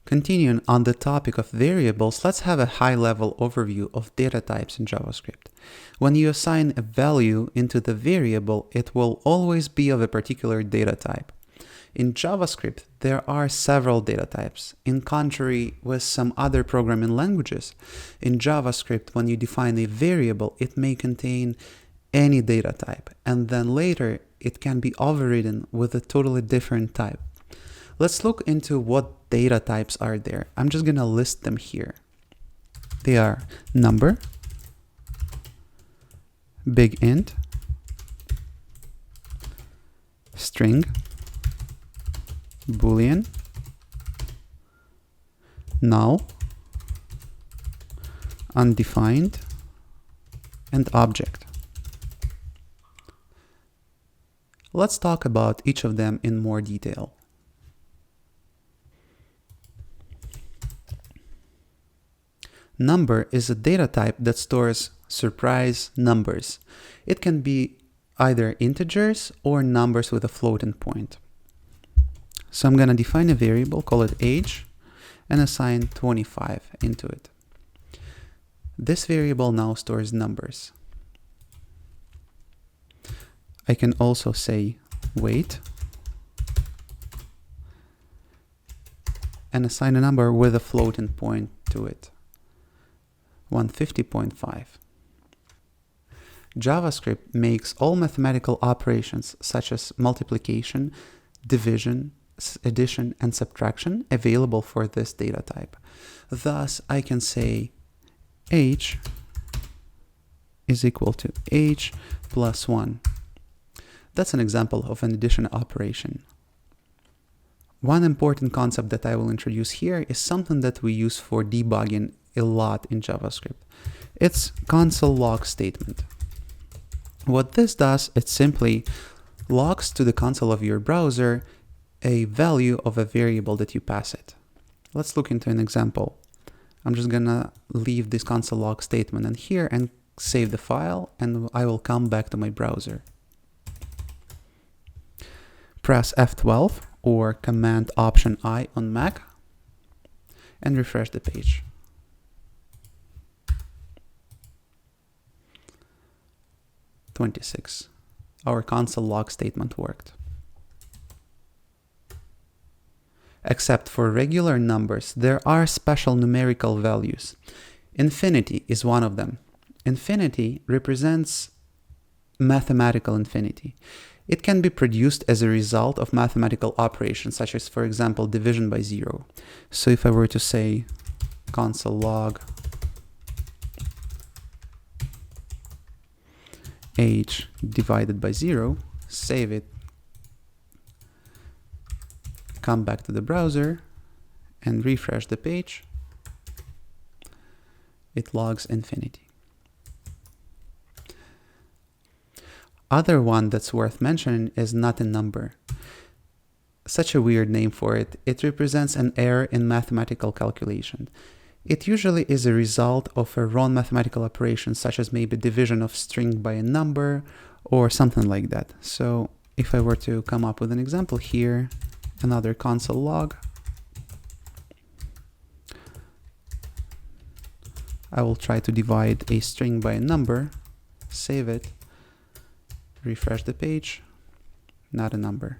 Continuing on the topic of variables, let's have a high-level overview of data types in JavaScript. When you assign a value into the variable, it will always be of a particular data type. In JavaScript, there are several data types. In contrary with some other programming languages, in JavaScript, when you define a variable, it may contain any data type, and then later it can be overridden with a totally different type. Let's look into what data types are there. I'm just going to list them here. They are number, big int, string, Boolean, null, undefined, and object. Let's talk about each of them in more detail. Number is a data type that stores surprise numbers. It can be either integers or numbers with a floating point. So I'm going to define a variable, call it age, and assign 25 into it. This variable now stores numbers. I can also say weight and assign a number with a floating point to it. 150.5. JavaScript makes all mathematical operations such as multiplication, division, addition, and subtraction available for this data type. Thus, I can say age is equal to age plus 1. That's an example of an addition operation. One important concept that I will introduce here is something that we use for debugging a lot in JavaScript. It's console log statement. What this does, it simply logs to the console of your browser a value of a variable that you pass it. Let's look into an example. I'm just gonna leave this console log statement in here and save the file, and I will come back to my browser. Press F12 or Command Option I on Mac and refresh the page. (26). Our console log statement worked. Except for regular numbers, there are special numerical values. Infinity is one of them. Infinity represents mathematical infinity. It can be produced as a result of mathematical operations, such as, for example, division by 0. So if I were to say console log age divided by 0, save it, come back to the browser and refresh the page, it logs infinity. Other one that's worth mentioning is not a number. Such a weird name for it. It represents an error in mathematical calculation. It usually is a result of a wrong mathematical operation, such as maybe division of string by a number or something like that. So if I were to come up with an example here, another console log, I will try to divide a string by a number, save it, refresh the page, not a number.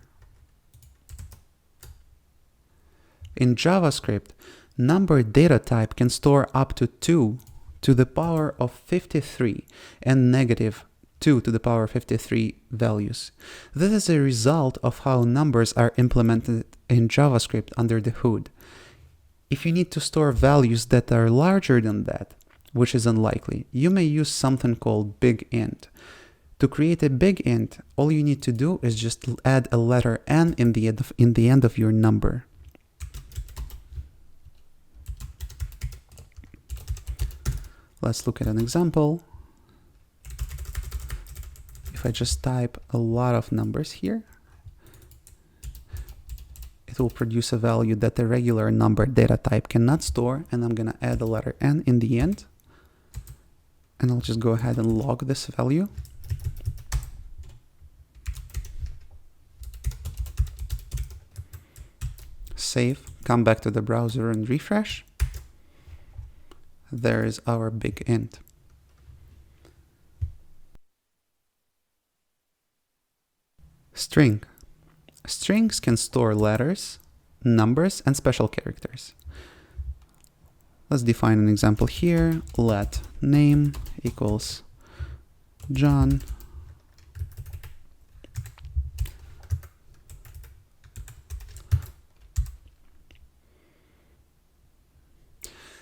In JavaScript, number data type can store up to 2 to the power of 53 and negative 2 to the power of 53 values. This is a result of how numbers are implemented in JavaScript under the hood. If you need to store values that are larger than that, which is unlikely, you may use something called big int. To create a big int, all you need to do is just add a letter n in the end of your number. Let's look at an example. If I just type a lot of numbers here, it will produce a value that the regular number data type cannot store, and I'm gonna add the letter n in the end, and I'll just go ahead and log this value. Save, come back to the browser and refresh. There is our big int. String. Strings can store letters, numbers, and special characters. Let's define an example here. Let name equals John.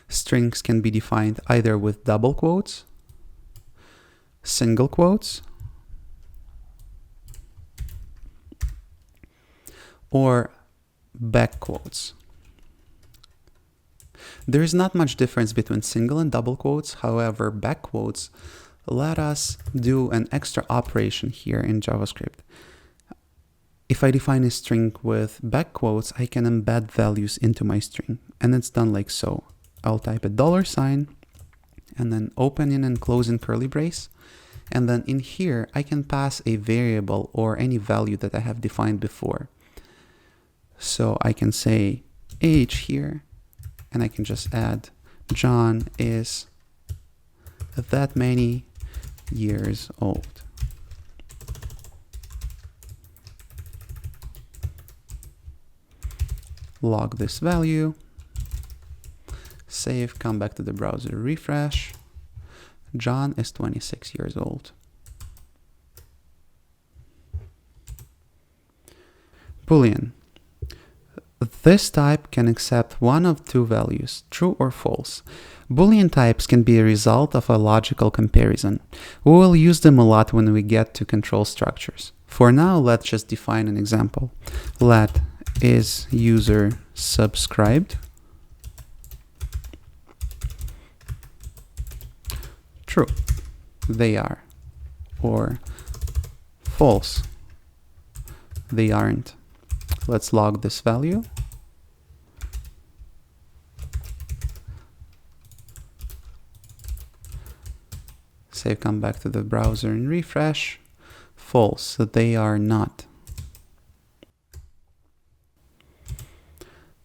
Strings can be defined either with double quotes, single quotes, or back quotes. There is not much difference between single and double quotes. However, back quotes let us do an extra operation here in JavaScript. If I define a string with back quotes, I can embed values into my string, and it's done like so. I'll type a $, and then opening and closing curly brace. And then in here, I can pass a variable or any value that I have defined before. So I can say age here, and I can just add John is that many years old. Log this value. Save, come back to the browser, refresh. John is 26 years old. Boolean. This type can accept one of two values, true or false. Boolean types can be a result of a logical comparison. We will use them a lot when we get to control structures. For now, let's just define an example. Let is user subscribed? True, they are. Or false, they aren't. Let's log this value. Save, come back to the browser and refresh. False, they are not.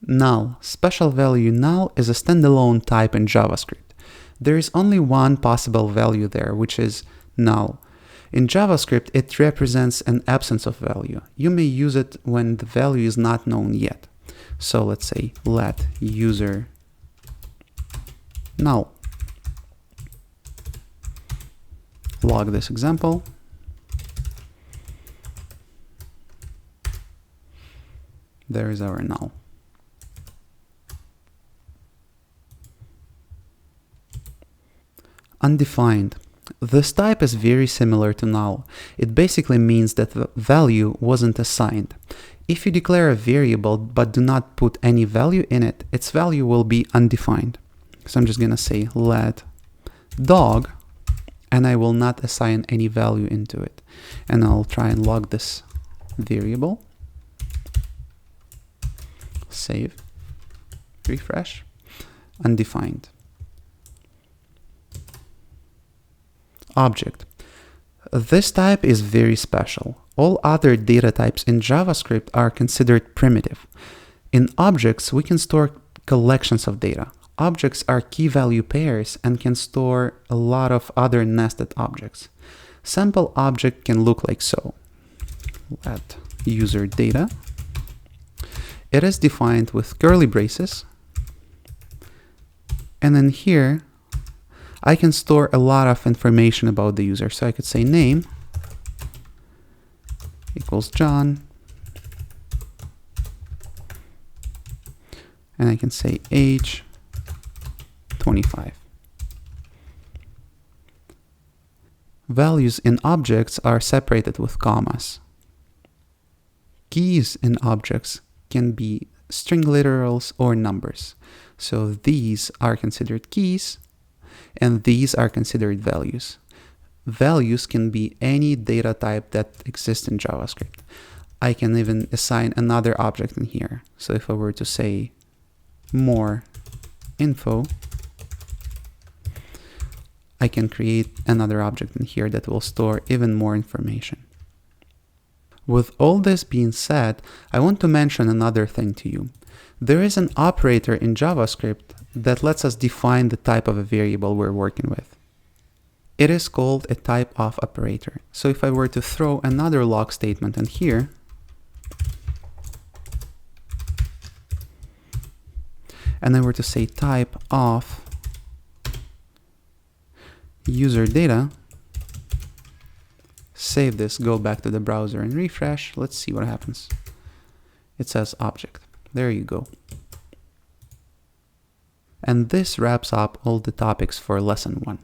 Null. Special value null is a standalone type in JavaScript. There is only one possible value there, which is null. In JavaScript, it represents an absence of value. You may use it when the value is not known yet. So let's say let user null. Log this example. There is our null. Undefined. This type is very similar to null. It basically means that the value wasn't assigned. If you declare a variable but do not put any value in it, its value will be undefined. So I'm just going to say let dog, and I will not assign any value into it. And I'll try and log this variable. Save, refresh, undefined. Object. This type is very special. All other data types in JavaScript are considered primitive. In objects, we can store collections of data. Objects are key value pairs and can store a lot of other nested objects. Sample object can look like so. Let user data. It is defined with curly braces. And then here, I can store a lot of information about the user. So I could say name equals John. And I can say age 25. Values in objects are separated with commas. Keys in objects can be string literals or numbers. So these are considered keys, and these are considered values. Values can be any data type that exists in JavaScript. I can even assign another object in here. So if I were to say more info, I can create another object in here that will store even more information. With all this being said, I want to mention another thing to you. There is an operator in JavaScript that lets us define the type of a variable we're working with. It is called a type of operator. So if I were to throw another log statement in here, and I were to say type of user data, save this, go back to the browser and refresh. Let's see what happens. It says object. There you go. And this wraps up all the topics for lesson 1.